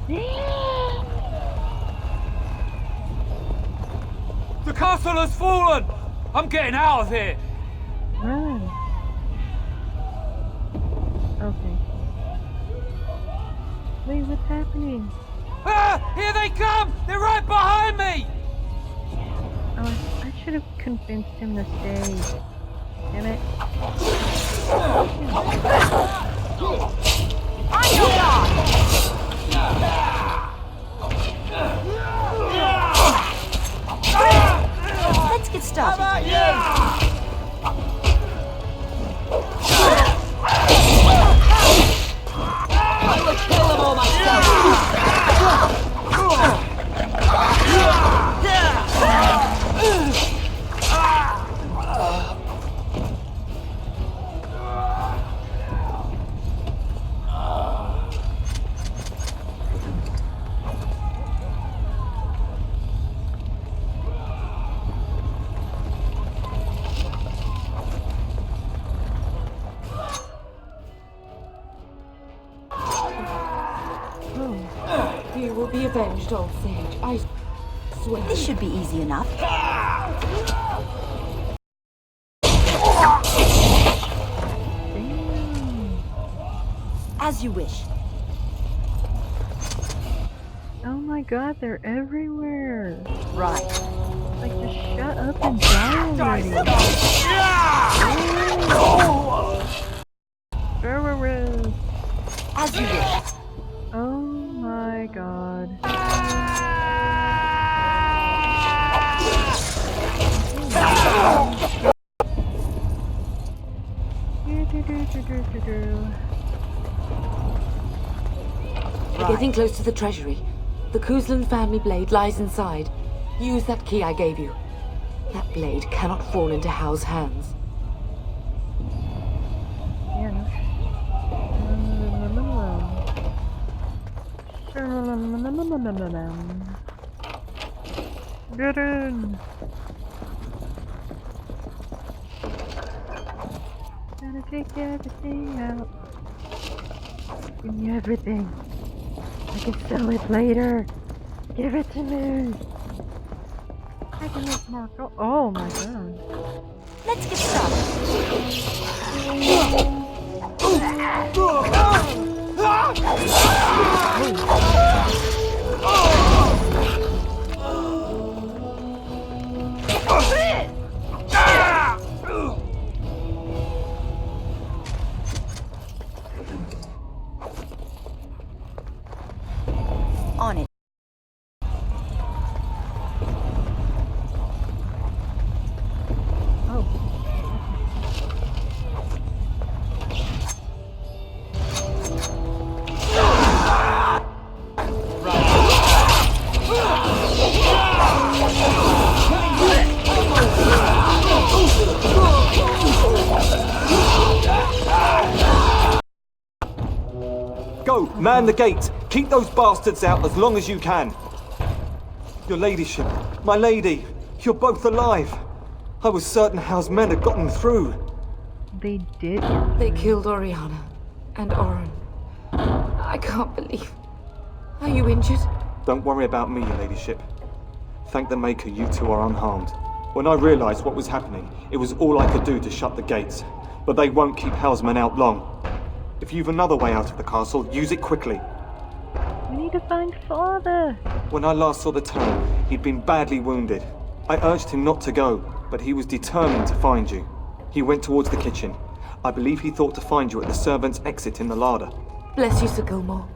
The castle has fallen! I'm getting out of here! Run. Okay. Wait, what's happening? Ah! Here they come! They're right behind me! Oh, I should have convinced him to stay. Damn it. On your guard! Let's get started. I will kill them all myself. You will be avenged, old sage. I swear. This should be easy enough. As you wish. Oh my god, they're everywhere. Right. Like, just shut up and die already. As you wish. Oh my god. We're getting close to the treasury. The Kuzlan family blade lies inside. Use that key I gave you. That blade cannot fall into Hal's hands. Yeah, no. Get in! Gotta take everything out. Give me everything. I can sell it later. Give it to me. I can make more gold. Oh my god. Let's get started. On it. Go, man the gate. Keep those bastards out as long as you can. Your ladyship, my lady, you're both alive. I was certain Hal's men had gotten through. They did. They killed Oriana and Oren. I can't believe. Are you injured? Don't worry about me, your ladyship. Thank the Maker you two are unharmed. When I realized what was happening, it was all I could do to shut the gates. But they won't keep Hal's men out long. If you've another way out of the castle, use it quickly. We need to find Father. When I last saw the town, he'd been badly wounded. I urged him not to go, but he was determined to find you. He went towards the kitchen. I believe he thought to find you at the servants' exit in the larder. Bless you, Sir Gilmore.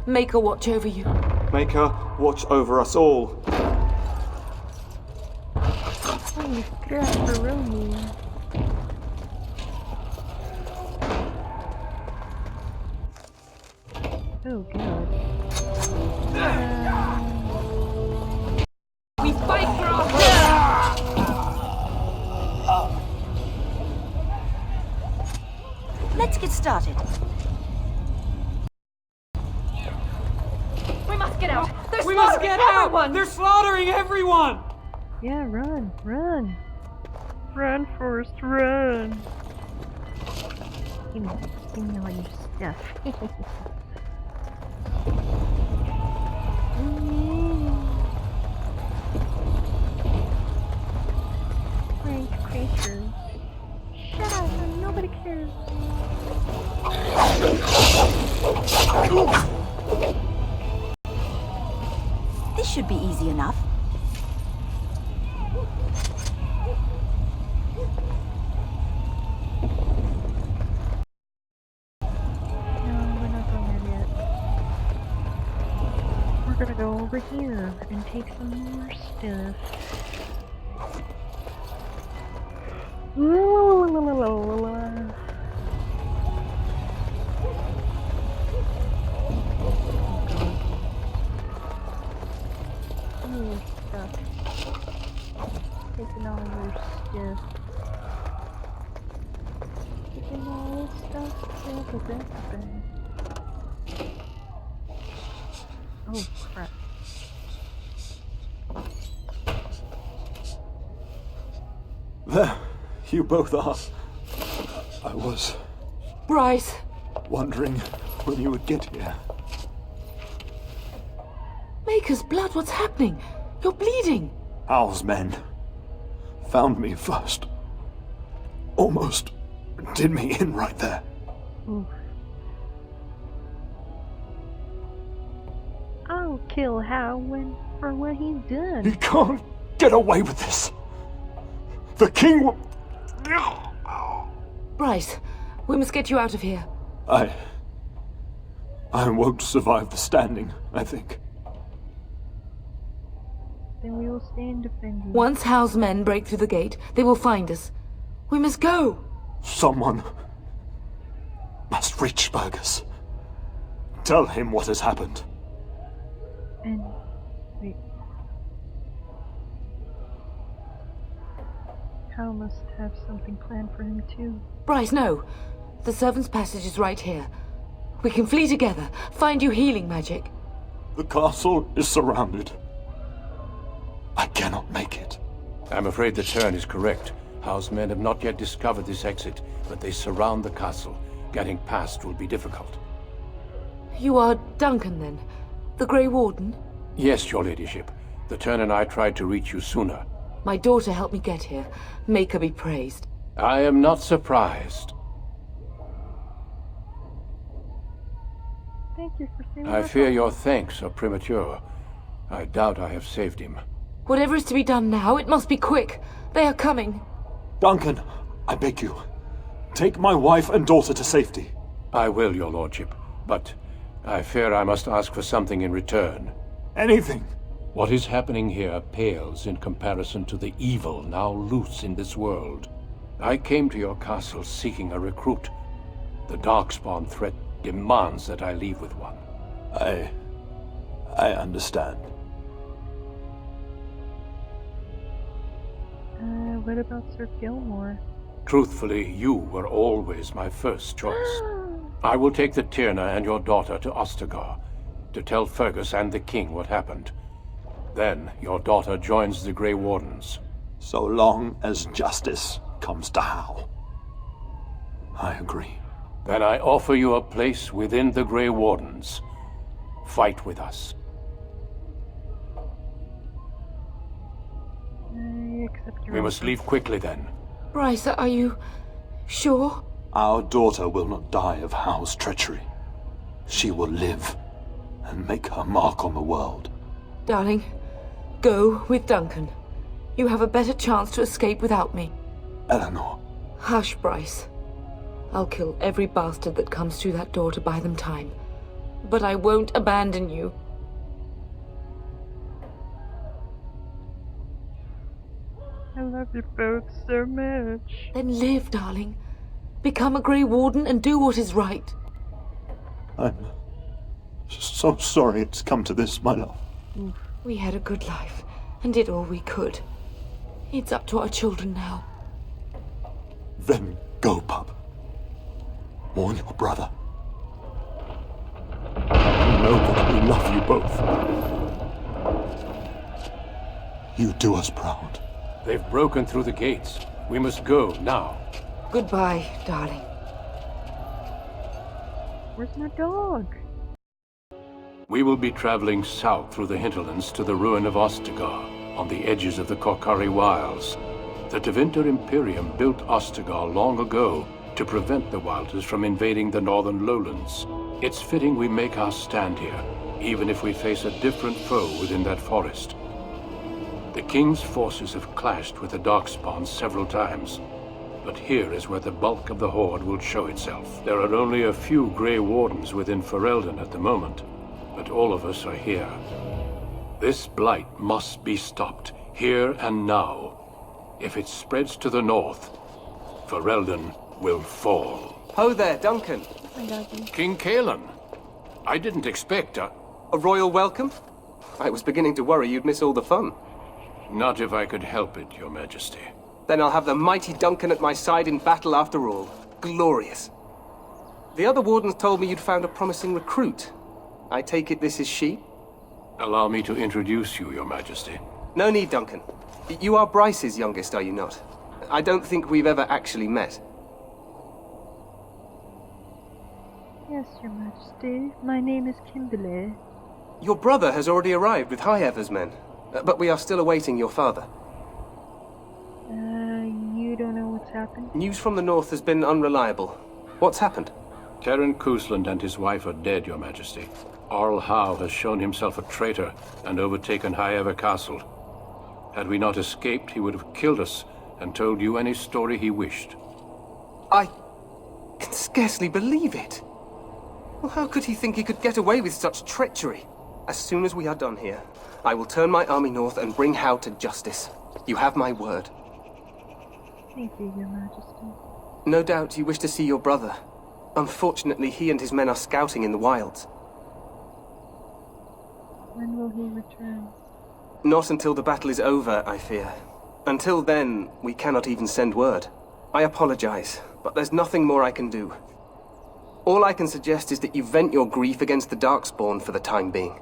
Make her watch over you. Make her watch over us all. Holy crap, Baroni. Oh god. We fight for our Let's get started. We must get out. We must get out! They're slaughtering everyone! Yeah, run, run. Run, Forrest, run. Give me all your stuff. should be easy enough. No, we're not going there yet. We're gonna go over here and take some more stuff. La, la, la, la, la, la, la. Ooh, stuff. Taking all your stuff. Taking all this stuff. Oh, crap. There, you both are. I was Bryce! wondering when you would get here. Maker's blood, what's happening? You're bleeding! Hal's men found me first. Almost did me in right there. Oof. I'll kill Hal for what he's done. He can't get away with this. The king will... Bryce, we must get you out of here. I won't survive the standing, I think. Then we will stand defending. Once Hal's men break through the gate, they will find us. We must go! Someone must reach Fergus. Tell him what has happened. And wait. Hal must have something planned for him too. Bryce, no. The servant's passage is right here. We can flee together, find you healing magic. The castle is surrounded. I cannot make it. I'm afraid the turn is correct. Hal's men have not yet discovered this exit, but they surround the castle. Getting past will be difficult. You are Duncan, then? The Grey Warden? Yes, your ladyship. The turn and I tried to reach you sooner. My daughter helped me get here. Make her be praised. I am not surprised. Thank you for saving I our fear life. your thanks are premature. I doubt I have saved him. Whatever is to be done now, it must be quick. They are coming. Duncan, I beg you, take my wife and daughter to safety. I will, your lordship, but I fear I must ask for something in return. Anything. What is happening here pales in comparison to the evil now loose in this world. I came to your castle seeking a recruit. The Darkspawn threat demands that I leave with one. I understand. What about Sir Gilmore? Truthfully, you were always my first choice. I will take the Tyrna and your daughter to Ostagar to tell Fergus and the king what happened. Then your daughter joins the Grey Wardens. So long as justice comes to Hal. I agree. Then I offer you a place within the Grey Wardens. Fight with us. I accept your We must offer. leave quickly then. Bryce, are you sure? Our daughter will not die of Hal's treachery. She will live and make her mark on the world. Darling, go with Duncan. You have a better chance to escape without me. Eleanor, Hush, Bryce. I'll kill every bastard that comes through that door to buy them time. But I won't abandon you. I love you both so much. Then live, darling. Become a Grey Warden and do what is right. I'm so sorry it's come to this, my love. We had a good life and did all we could. It's up to our children now. Then go, pup. Warn your brother. You know that we love you both. You do us proud. They've broken through the gates. We must go now. Goodbye, darling. Where's my dog? We will be traveling south through the hinterlands to the ruin of Ostagar, on the edges of the Korkari Wilds. The Tevinter Imperium built Ostagar long ago to prevent the Wilders from invading the northern lowlands. It's fitting we make our stand here, even if we face a different foe within that forest. The King's forces have clashed with the Darkspawn several times, but here is where the bulk of the Horde will show itself. There are only a few Grey Wardens within Ferelden at the moment, but all of us are here. This blight must be stopped, here and now. If it spreads to the north, Ferelden will fall. Ho there, Duncan. King Kalen, I didn't expect A royal welcome? I was beginning to worry you'd miss all the fun. Not if I could help it, Your Majesty. Then I'll have the mighty Duncan at my side in battle after all. Glorious. The other wardens told me you'd found a promising recruit. I take it this is she? Allow me to introduce you, Your Majesty. No need, Duncan. You are Bryce's youngest, are you not? I don't think we've ever actually met. Yes, Your Majesty. My name is Kimberly. Your brother has already arrived with High Ever's men, but we are still awaiting your father. You don't know what's happened? News from the north has been unreliable. What's happened? Terran Cousland and his wife are dead, Your Majesty. Arl Howe has shown himself a traitor and overtaken High Ever Castle. Had we not escaped, he would have killed us and told you any story he wished. I can scarcely believe it. Well, how could he think he could get away with such treachery? As soon as we are done here, I will turn my army north and bring Howe to justice. You have my word. Thank you, Your Majesty. No doubt you wish to see your brother. Unfortunately, he and his men are scouting in the wilds. When will he return? Not until the battle is over, I fear. Until then, we cannot even send word. I apologize, but there's nothing more I can do. All I can suggest is that you vent your grief against the Darkspawn for the time being.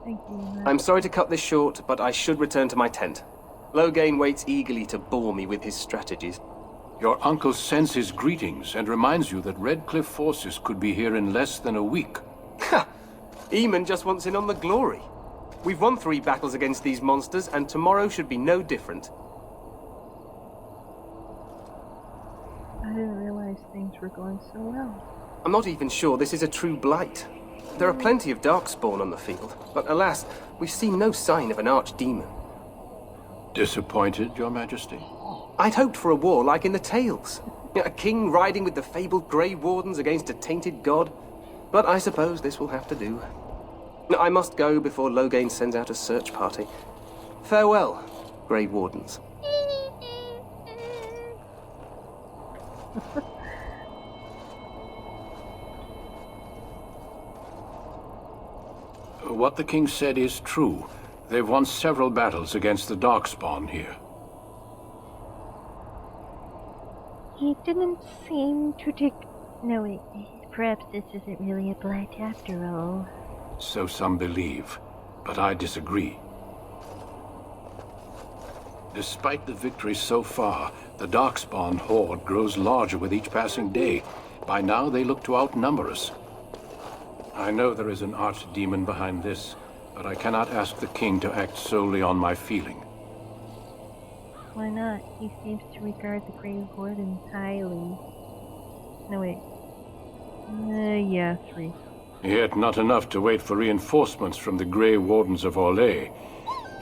Thank you, Your Majesty. I'm sorry to cut this short, but I should return to my tent. Loghain waits eagerly to bore me with his strategies. Your uncle sends his greetings and reminds you that Redcliffe forces could be here in less than a week. Ha! Eamon just wants in on the glory. We've won 3 battles against these monsters, and tomorrow should be no different. I didn't realize things were going so well. I'm not even sure this is a true blight. There are plenty of Darkspawn on the field, but alas, we've seen no sign of an archdemon. Disappointed, Your Majesty? I'd hoped for a war like in the tales. A king riding with the fabled Grey Wardens against a tainted god. But I suppose this will have to do. I must go before Loghain sends out a search party. Farewell, Grey Wardens. What the king said is true. They've won several battles against the Darkspawn here. He didn't seem to take... No, wait. Perhaps this isn't really a blight after all. So some believe, but I disagree. Despite the victory so far, the Darkspawn horde grows larger with each passing day. By now, they look to outnumber us. I know there is an archdemon behind this, but I cannot ask the king to act solely on my feeling. Why not? He seems to regard the Grey Wardens highly. No, wait. Yeah, 3. Yet not enough to wait for reinforcements from the Grey Wardens of Orlais.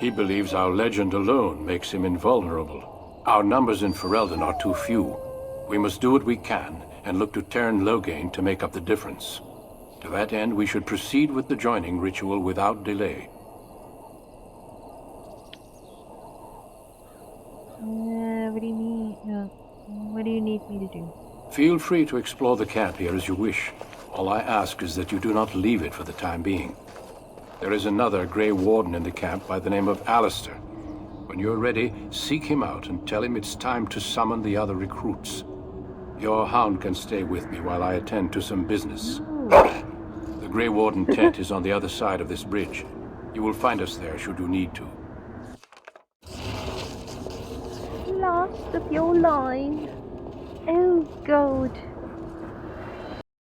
He believes our legend alone makes him invulnerable. Our numbers in Ferelden are too few. We must do what we can, and look to Terran Loghain to make up the difference. To that end, we should proceed with the joining ritual without delay. What do you mean? What do you need me to do? Feel free to explore the camp here as you wish. All I ask is that you do not leave it for the time being. There is another Grey Warden in the camp by the name of Alistair. When you're ready, seek him out and tell him it's time to summon the other recruits. Your hound can stay with me while I attend to some business. The Grey Warden tent is on the other side of this bridge. You will find us there should you need to. Last of your line. Oh, God.